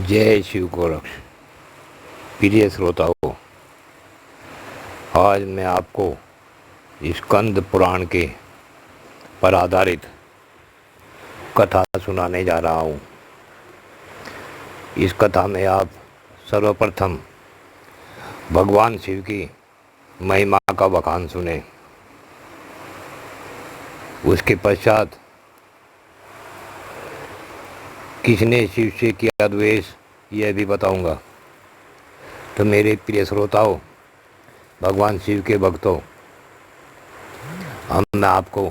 जय शिव गोरक्ष। प्रिय श्रोताओं, आज मैं आपको स्कंद पुराण के पर आधारित कथा सुनाने जा रहा हूँ। इस कथा में आप सर्वप्रथम भगवान शिव की महिमा का बखान सुने। उसके पश्चात किसने शिव से किया द्वेष यह भी बताऊंगा। तो मेरे प्रिय श्रोताओं, भगवान शिव के भक्तों, मैं आपको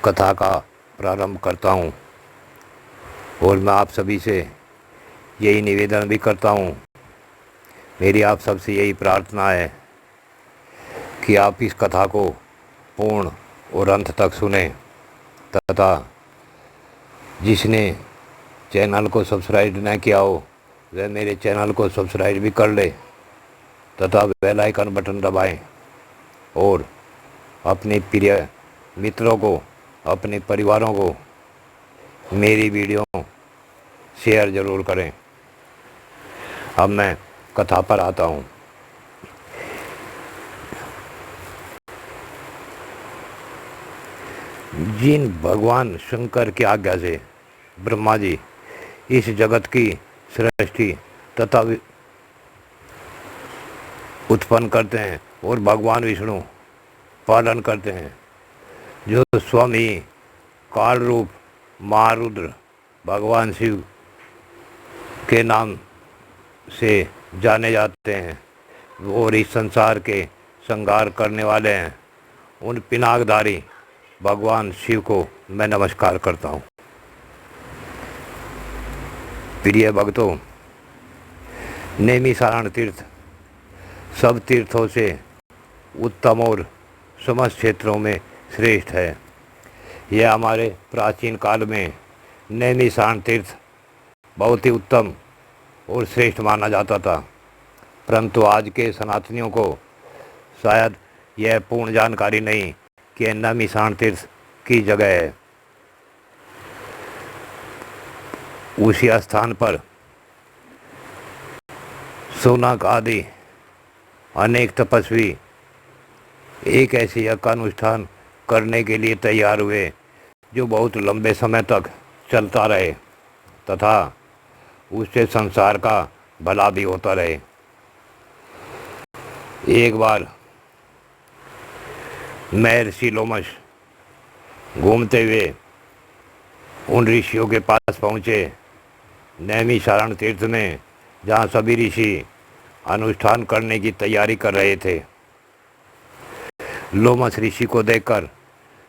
कथा का प्रारंभ करता हूँ और मैं आप सभी से यही निवेदन भी करता हूँ। मेरी आप सबसे यही प्रार्थना है कि आप इस कथा को पूर्ण और अंत तक सुने तथा जिसने चैनल को सब्सक्राइब न किया हो वह मेरे चैनल को सब्सक्राइब भी कर ले तथा बेल आइकन बटन दबाएं और अपने प्रिय मित्रों को, अपने परिवारों को मेरी वीडियो शेयर ज़रूर करें। अब मैं कथा पर आता हूँ। जिन भगवान शंकर की आज्ञा से ब्रह्मा जी इस जगत की सृष्टि तथा उत्पन्न करते हैं और भगवान विष्णु पालन करते हैं, जो स्वयं ही काल रूप महारुद्र भगवान शिव के नाम से जाने जाते हैं और इस संसार के संहार करने वाले हैं, उन पिनाकधारी भगवान शिव को मैं नमस्कार करता हूँ। प्रिय भक्तों, नैमिषारण्य तीर्थ सब तीर्थों से उत्तम और समस्त क्षेत्रों में श्रेष्ठ है। यह हमारे प्राचीन काल में नैमिषारण्य तीर्थ बहुत ही उत्तम और श्रेष्ठ माना जाता था, परंतु आज के सनातनियों को शायद यह पूर्ण जानकारी नहीं कि नैमिषारण्य तीर्थ की जगह है। उसी स्थान पर सोनक आदि अनेक तपस्वी एक ऐसे यज्ञ का अनुष्ठान करने के लिए तैयार हुए जो बहुत लंबे समय तक चलता रहे तथा उससे संसार का भला भी होता रहे। एक बार महर्षि लोमश घूमते हुए उन ऋषियों के पास पहुँचे, नैमिषारण्य तीर्थ में, जहाँ सभी ऋषि अनुष्ठान करने की तैयारी कर रहे थे। लोमश ऋषि को देखकर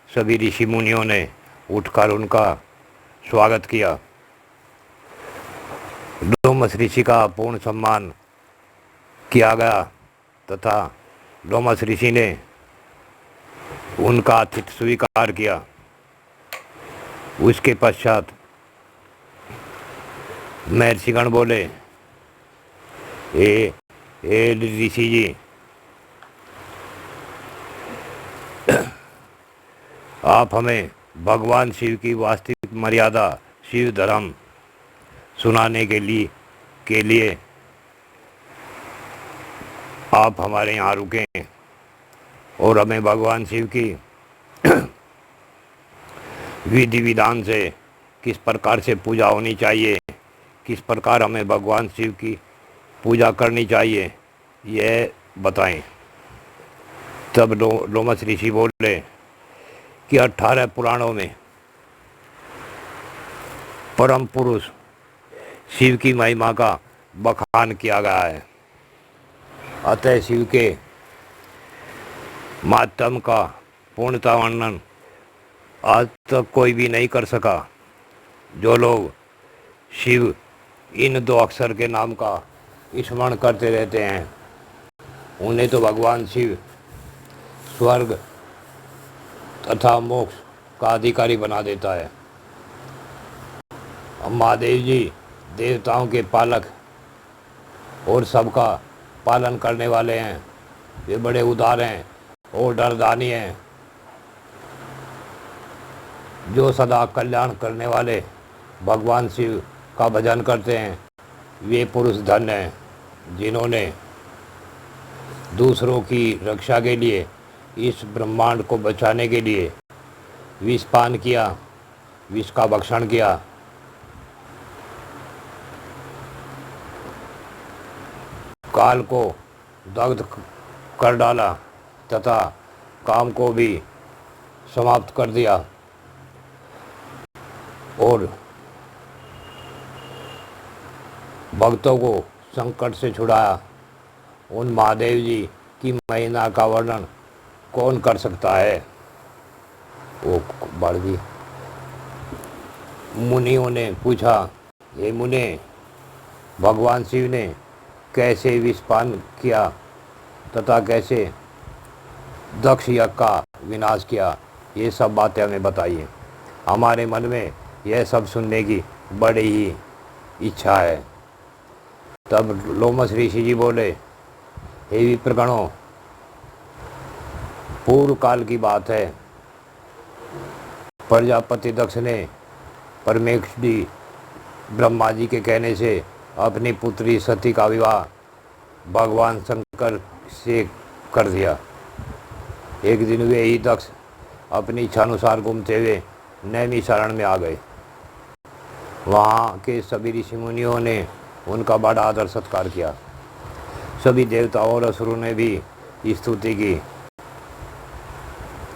सभी ऋषि मुनियों ने उठकर उनका स्वागत किया। लोमश ऋषि का पूर्ण सम्मान किया गया तथा लोमश ऋषि ने उनका आतिथ्य स्वीकार किया। उसके पश्चात महर्षिगण बोले, ए ऋषि जी, आप हमें भगवान शिव की वास्तविक मर्यादा, शिव धर्म सुनाने के लिए आप हमारे यहाँ रुकें और हमें भगवान शिव की विधि विधान से किस प्रकार से पूजा होनी चाहिए, किस प्रकार हमें भगवान शिव की पूजा करनी चाहिए, यह बताएं। तब लोमश ऋषि बोले कि 18 पुराणों में परम पुरुष शिव की महिमा का बखान किया गया है, अतः शिव के माध्यम का पूर्णता वर्णन आज तक कोई भी नहीं कर सका। जो लोग शिव इन 2 अक्षर के नाम का स्मरण करते रहते हैं, उन्हें तो भगवान शिव स्वर्ग तथा मोक्ष का अधिकारी बना देता है। महादेव जी देवताओं के पालक और सबका पालन करने वाले हैं। वे बड़े उदार हैं और डरदानी हैं, जो सदा कल्याण करने वाले भगवान शिव का भजन करते हैं वे पुरुष धन्य हैं जिन्होंने दूसरों की रक्षा के लिए, इस ब्रह्मांड को बचाने के लिए विष पान किया, विष का भक्षण किया। काल को दग्ध कर डाला तथा काम को भी समाप्त कर दिया और भक्तों को संकट से छुड़ाया। उन महादेव जी की महिमा का वर्णन कौन कर सकता है। वो बढ़ गई। मुनियों ने पूछा, हे मुने, भगवान शिव ने कैसे विषपान किया तथा कैसे दक्ष यज्ञ का विनाश किया, ये सब बातें हमें बताइए। हमारे मन में यह सब सुनने की बड़ी ही इच्छा है। तब लोमस ऋषि जी बोले, हे विप्रगणों, पूर्व काल की बात है। प्रजापति दक्ष ने परमेष्ठी ब्रह्मा जी के कहने से अपनी पुत्री सती का विवाह भगवान शंकर से कर दिया। एक दिन वे ही दक्ष अपनी इच्छानुसार घूमते हुए नैमिषारण्य में आ गए। वहाँ के सभी ऋषि मुनियों ने उनका बड़ा आदर सत्कार किया। सभी देवताओं और असुरों ने भी स्तुति की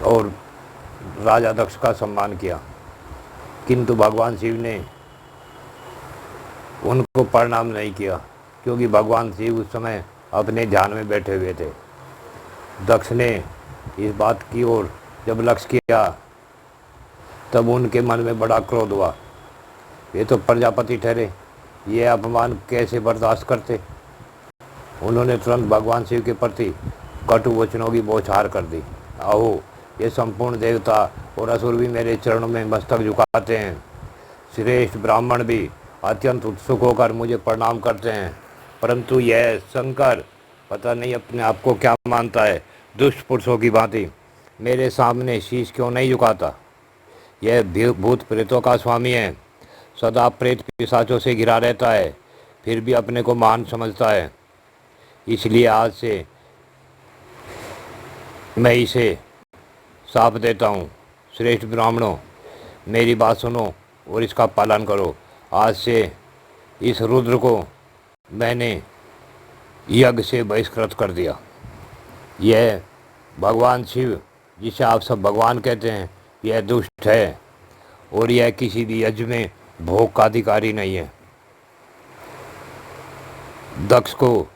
और राजा दक्ष का सम्मान किया, किंतु भगवान शिव ने उनको प्रणाम नहीं किया, क्योंकि भगवान शिव उस समय अपने ध्यान में बैठे हुए थे। दक्ष ने इस बात की ओर जब लक्ष्य किया तब उनके मन में बड़ा क्रोध हुआ। ये तो प्रजापति ठहरे, ये अपमान कैसे बर्दाश्त करते। उन्होंने तुरंत भगवान शिव के प्रति कटु वचनों की बौछार कर दी। आओ, ये संपूर्ण देवता और असुर भी मेरे चरणों में मस्तक झुकाते हैं। श्रेष्ठ ब्राह्मण भी अत्यंत उत्सुक होकर मुझे प्रणाम करते हैं, परंतु यह शंकर पता नहीं अपने आप को क्या मानता है। दुष्ट पुरुषों की भांति मेरे सामने शीश क्यों नहीं झुकाता। यह भूत प्रेतों का स्वामी है, सदा प्रेत पिशाचों से घिरा रहता है, फिर भी अपने को महान समझता है। इसलिए आज से मैं इसे शाप देता हूँ। श्रेष्ठ ब्राह्मणों, मेरी बात सुनो और इसका पालन करो। आज से इस रुद्र को मैंने यज्ञ से बहिष्कृत कर दिया। यह भगवान शिव, जिसे आप सब भगवान कहते हैं, यह दुष्ट है और यह किसी भी यज्ञ में भोग का अधिकारी नहीं है। दक्ष को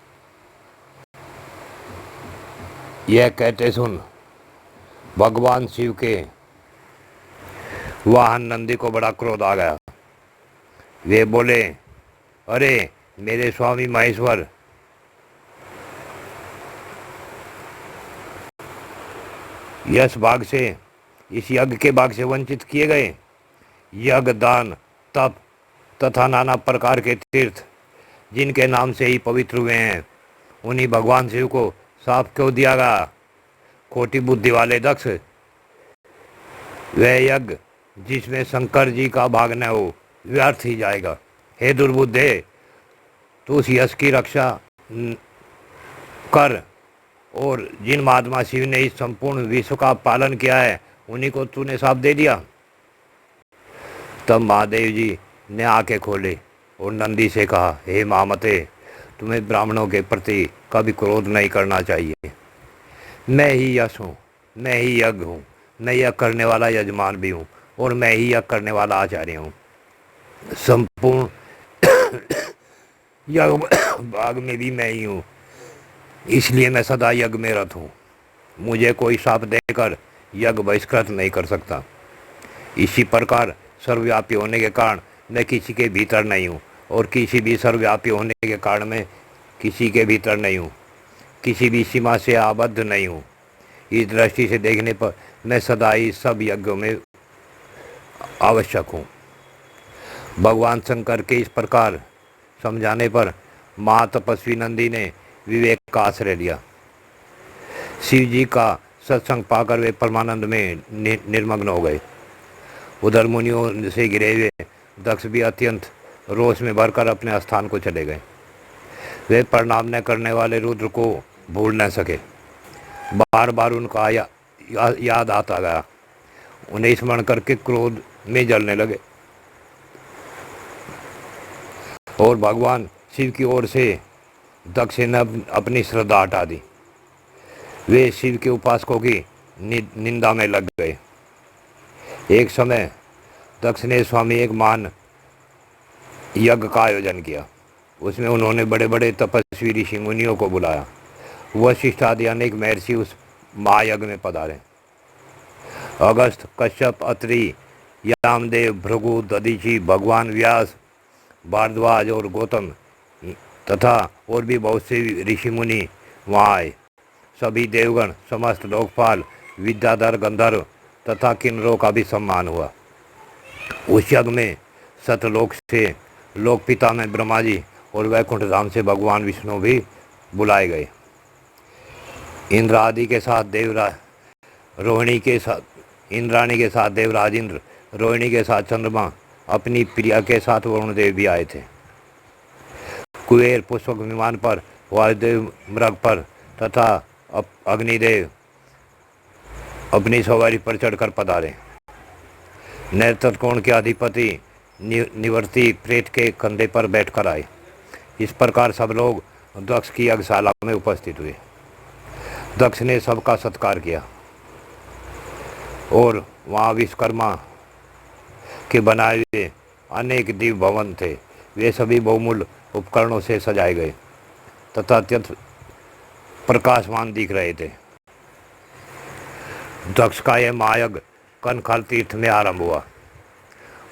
यह कहते सुन भगवान शिव के वाहन नंदी को बड़ा क्रोध आ गया। वे बोले, अरे मेरे स्वामी महेश्वर, यश भाग से, इस यज्ञ के भाग से वंचित किए गए। यज्ञ, दान, तप तथा नाना प्रकार के तीर्थ जिनके नाम से ही पवित्र हुए हैं, उन्हीं भगवान शिव को साफ क्यों दिया गया। खोटी बुद्धि वाले दक्ष, वह यज्ञ जिसमें शंकर जी का भाग न हो व्यर्थ ही जाएगा। हे दुर्बुद्धे, तू उस यश की रक्षा कर और जिन महात्मा शिव ने इस संपूर्ण विश्व का पालन किया है, उन्हीं को तूने साफ दे दिया। तब महादेव जी ने आंखें खोले और नंदी से कहा, हे महामते, तुम्हें ब्राह्मणों के प्रति कभी क्रोध नहीं करना चाहिए। मैं ही यश हूँ, मैं ही यज्ञ हूँ, मैं यज्ञ करने वाला यजमान भी हूँ और मैं ही यज्ञ करने वाला आचार्य हूँ। संपूर्ण यज्ञ भाग में भी मैं ही हूँ, इसलिए मैं सदा यज्ञ में रत हूँ। मुझे कोई शाप देकर यज्ञ बहिष्कृत नहीं कर सकता। इसी प्रकार सर्वव्यापी होने के कारण मैं किसी के भीतर नहीं हूँ और किसी भी सर्वव्यापी होने के कारण मैं किसी के भीतर नहीं हूँ, किसी भी सीमा से आबद्ध नहीं हूँ। इस दृष्टि से देखने पर मैं सदा ही सब यज्ञों में आवश्यक हूँ। भगवान शंकर के इस प्रकार समझाने पर महातपस्वी नंदी ने विवेक का आश्रय लिया। शिव जी का सत्संग पाकर वे परमानंद में निर्मग्न हो गए। उधर मुनियों से घिरे हुए दक्ष भी अत्यंत रोष में भरकर अपने स्थान को चले गए। वे प्रणाम न करने वाले रुद्र को भूल न सके। बार बार उनका याद आता गया। उन्हें स्मरण करके क्रोध में जलने लगे और भगवान शिव की ओर से दक्ष ने अपनी श्रद्धा हटा दी। वे शिव के उपासकों की निंदा में लग गए। एक समय दक्ष ने स्वामी एक महान यज्ञ का आयोजन किया। उसमें उन्होंने बड़े बड़े तपस्वी ऋषि मुनियों को बुलाया। वशिष्ठ आदि अनेक महर्षि उस महायज्ञ में पधारे। अगस्त, कश्यप, अत्रि, यामदेव, भृगु, दधीचि, भगवान व्यास, भारद्वाज और गौतम तथा और भी बहुत से ऋषि मुनि वहाँ आए। सभी देवगण, समस्त लोकपाल, विद्याधर, गंधर्व तथा किन्नरों का भी सम्मान हुआ। उस यज्ञ में सतलोक से लोकपिता में ब्रह्मा जी और वैकुंठ धाम से भगवान विष्णु भी बुलाए गए। इंद्र आदि के साथ रोहिणी के साथ देवराज इंद्र, रोहिणी के साथ चंद्रमा, अपनी प्रिया के साथ वरुण देव भी आए थे। कुबेर पुष्पक विमान पर, वायुदेव मृग पर तथा अग्निदेव अपनी सवारी पर चढ़कर पधारे। नैत्रकोण के अधिपति निवर्ति प्रेत के कंधे पर बैठकर आए। इस प्रकार सब लोग दक्ष की यज्ञशाला में उपस्थित हुए। दक्ष ने सबका सत्कार किया और वहाँ विश्वकर्मा के बनाए हुए अनेक दिव्य भवन थे। वे सभी बहुमूल्य उपकरणों से सजाए गए तथा अत्यंत प्रकाशमान दिख रहे थे। दक्ष का यह महायज्ञ कनकाल तीर्थ में आरंभ हुआ।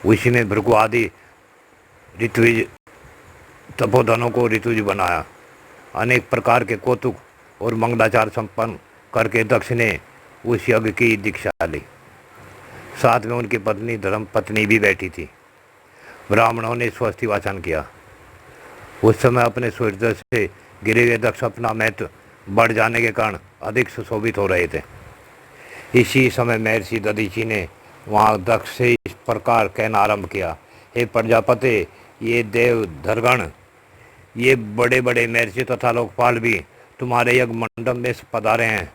उसी में भृगु आदि ऋत्विज तपोधनों को ऋतुज बनाया। अनेक प्रकार के कौतुक और मंगलाचार संपन्न करके दक्ष ने उस यज्ञ की दीक्षा ली। साथ में उनकी पत्नी धर्म पत्नी भी बैठी थी। ब्राह्मणों ने स्वस्ति वाचन किया। उस समय अपने सूर्य से गिरे हुए दक्ष अपना महत्व बढ़ जाने के कारण अधिक सुशोभित हो रहे थे। इसी समय महर्षि दधीचि ने वहाँ दक्ष से इस प्रकार कहना आरंभ किया, हे प्रजापति, ये देव धरगण, ये बड़े बड़े महर्षि तथा लोकपाल भी तुम्हारे यज्ञ मंडप में पधारे हैं,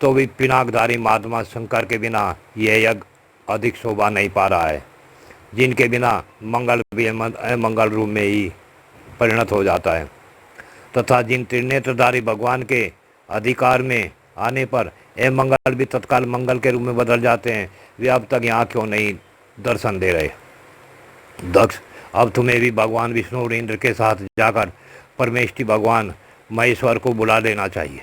तो भी पिनाकधारी महात्मा शंकर के बिना यह यज्ञ अधिक शोभा नहीं पा रहा है, जिनके बिना मंगल भी अमंगल रूप में ही परिणत हो जाता है, तथा जिन त्रिनेत्रधारी भगवान के अधिकार में आने पर अमंगल भी तत्काल मंगल के रूप में बदल जाते हैं, वे अब तक यहाँ क्यों नहीं दर्शन दे रहे। दक्ष, अब तुम्हें भी भगवान विष्णु और इंद्र के साथ जाकर परमेष्टि भगवान महेश्वर को बुला लेना चाहिए।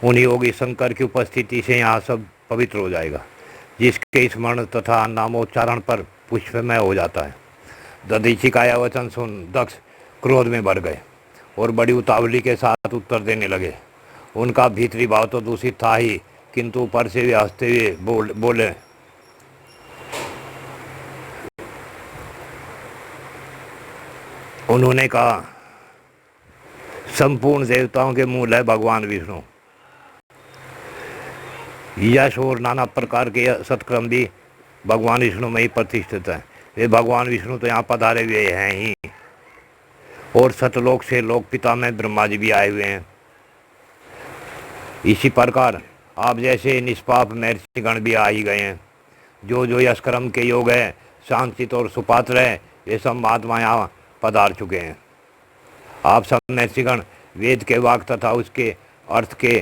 उन्हीं योगी शंकर की उपस्थिति से यहाँ सब पवित्र हो जाएगा, जिसके स्मरण तथा नामोच्चारण पर पुष्पमय हो जाता है। दधीचि का यह वचन सुन दक्ष क्रोध में भर गए और बड़ी उतावली के साथ उत्तर देने लगे। उनका भीतरी भाव तो दूषित था ही, किंतु ऊपर से वे हंसते हुए बोले, उन्होंने कहा, संपूर्ण देवताओं के मूल है भगवान विष्णु। यश और नाना प्रकार के सत्क्रम भी भगवान विष्णु में ही प्रतिष्ठित है। वे भगवान विष्णु तो यहाँ पधारे हुए हैं ही, और सतलोक से लोक पिता में ब्रह्मा जी भी आए हुए हैं। इसी प्रकार आप जैसे निष्पाप महर्षिगण भी आ ही गए हैं। जो जो यश कर्म के योग है, शांतित और सुपात्र है, वे सब महात्मा यहाँ पधार चुके हैं। आप सब महर्षिगण वेद के वाक तथा उसके अर्थ के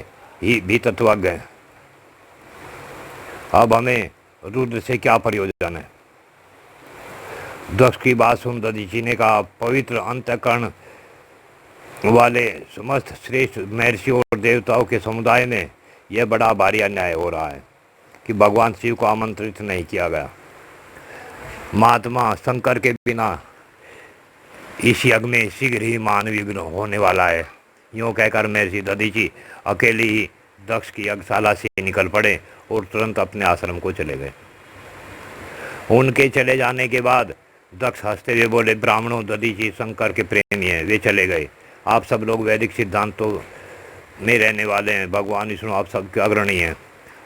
ही भी तत्वज्ञ हैं। अब हमें रुद्र से क्या प्रयोजन है। दक्ष की बात सुन दधीचि ने कहा, पवित्र अंतःकरण वाले समस्त श्रेष्ठ महर्षि और देवताओं के समुदाय में यह बड़ा भारी अन्याय हो रहा है कि भगवान शिव को आमंत्रित नहीं किया गया। महात्मा शंकर के बिना इस यज्ञ में शीघ्र ही महान विघ्न होने वाला है। यूँ कहकर महर्षि दधीचि अकेली ही दक्ष की यज्ञशाला से निकल पड़े और तुरंत अपने आश्रम को चले गए। उनके चले जाने के बाद दक्ष हंसते हुए बोले, ब्राह्मणों, दधीचि शंकर के प्रेमी हैं, वे चले गए। आप सब लोग वैदिक सिद्धांतों में रहने वाले हैं। भगवान विष्णु आप सबके अग्रणी हैं।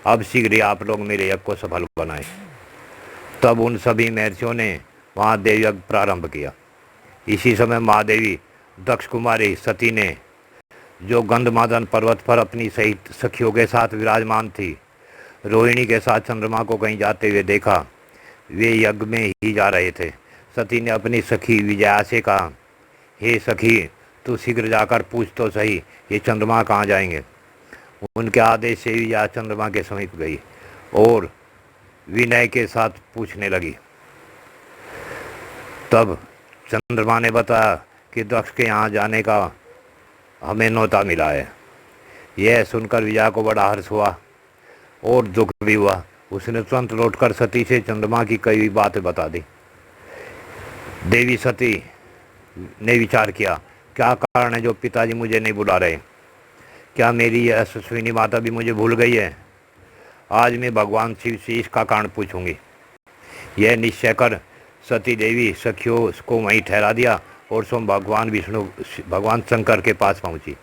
अब शीघ्र ही आप लोग मेरे यज्ञ को सफल बनाएं। तब उन सभी महर्षियों ने वहाँ देवयज्ञ प्रारंभ किया। इसी समय महादेवी दक्ष कुमारी सती ने, जो गंधमादन पर्वत पर अपनी सही सखियों के साथ विराजमान थी, रोहिणी के साथ चंद्रमा को कहीं जाते हुए देखा। वे यज्ञ में ही जा रहे थे। सती ने अपनी सखी विजया से कहा, हे सखी, तू शीघ्र जाकर पूछ तो सही, ये चंद्रमा कहाँ जाएंगे। उनके आदेश से विजया चंद्रमा के समीप गई और विनय के साथ पूछने लगी। तब चंद्रमा ने बताया कि दक्ष के यहाँ जाने का हमें न्योता मिला है। यह सुनकर विजया को बड़ा हर्ष हुआ और दुख भी हुआ। उसने तुरंत लौटकर सती से चंद्रमा की कई बातें बता दी। देवी सती ने विचार किया, क्या कारण है जो पिताजी मुझे नहीं बुला रहे? क्या मेरी यह यशस्विनी माता भी मुझे भूल गई है? आज मैं भगवान शिव से इसका कारण पूछूंगी। यह निश्चय कर सती देवी सखियों को वहीं ठहरा दिया और स्वयं भगवान शंकर के पास पहुंची।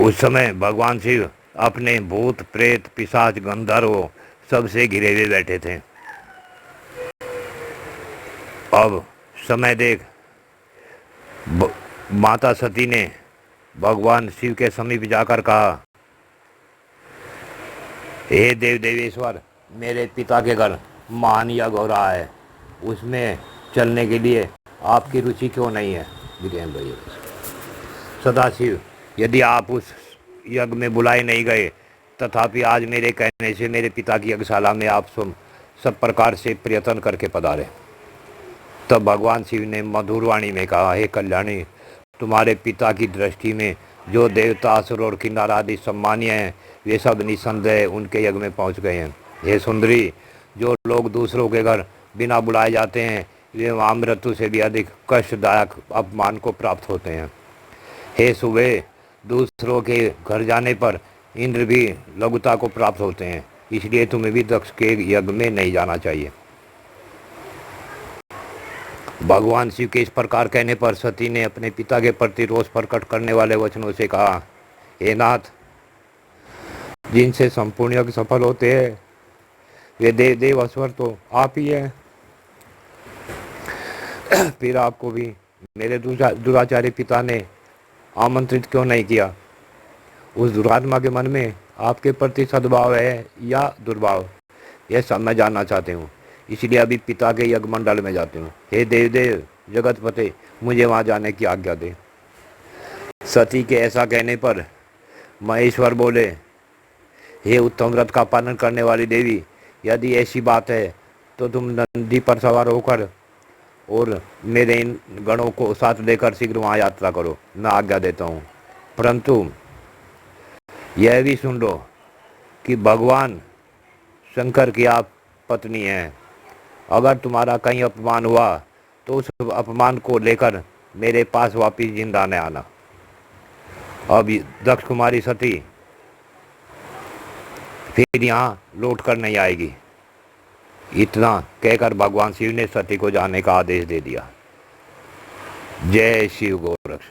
उस समय भगवान शिव अपने भूत प्रेत पिशाच गंधर्व सबसे घिरे हुए बैठे थे। अब समय देख माता सती ने भगवान शिव के समीप जाकर कहा, हे देव देवेश्वर, मेरे पिता के घर महान यज्ञ हो रहा है, उसमें चलने के लिए आपकी रुचि क्यों नहीं है? सदाशिव, यदि आप उस यज्ञ में बुलाए नहीं गए, तथापि आज मेरे कहने से मेरे पिता की यज्ञशाला में आप सब प्रकार से प्रयत्न करके पधारे। तब भगवान शिव ने मधुर वाणी में कहा, हे कल्याणी, तुम्हारे पिता की दृष्टि में जो देवता असुर और किन्नर आदि सम्मानीय हैं, वे सब निसंदेह उनके यज्ञ में पहुंच गए हैं। हे सुंदरी, जो लोग दूसरों के घर बिना बुलाए जाते हैं, वे वहाँ मृत्यु से भी अधिक कष्टदायक अपमान को प्राप्त होते हैं। हे सुबह, दूसरों के घर जाने पर इंद्र भी लघुता को प्राप्त होते हैं, इसलिए तुम्हें भी दक्ष के यज्ञ में नहीं जाना चाहिए। भगवान शिव के इस प्रकार कहने पर सती ने अपने पिता के प्रति रोष प्रकट करने वाले वचनों से कहा, हे नाथ, जिनसे संपूर्ण यज्ञ सफल होते हैं, वे देव अश्वर तो आप ही है। फिर आपको भी मेरे दुराचारी पिता ने आमंत्रित क्यों नहीं किया? उस दुरात्मा के मन में आपके प्रति सद्भाव है या दुर्भाव, यह सब मैं जानना चाहती हूँ। इसलिए अभी पिता के यज्ञ मंडल में जाती हूँ। हे देव जगतपते, मुझे वहाँ जाने की आज्ञा दे। सती के ऐसा कहने पर महेश्वर बोले, हे उत्तम व्रत का पालन करने वाली देवी, यदि ऐसी बात है तो तुम नंदी पर सवार होकर और मेरे इन गणों को साथ लेकर शीघ्र वहाँ यात्रा करो, मैं आज्ञा देता हूँ। परंतु यह भी सुन लो कि भगवान शंकर की आप पत्नी हैं। अगर तुम्हारा कहीं अपमान हुआ तो उस अपमान को लेकर मेरे पास वापिस जिंदा न आना। अब दक्ष कुमारी सती फिर यहाँ लौट कर नहीं आएगी। इतना कहकर भगवान शिव ने सती को जाने का आदेश दे दिया। जय शिव गोरक्ष।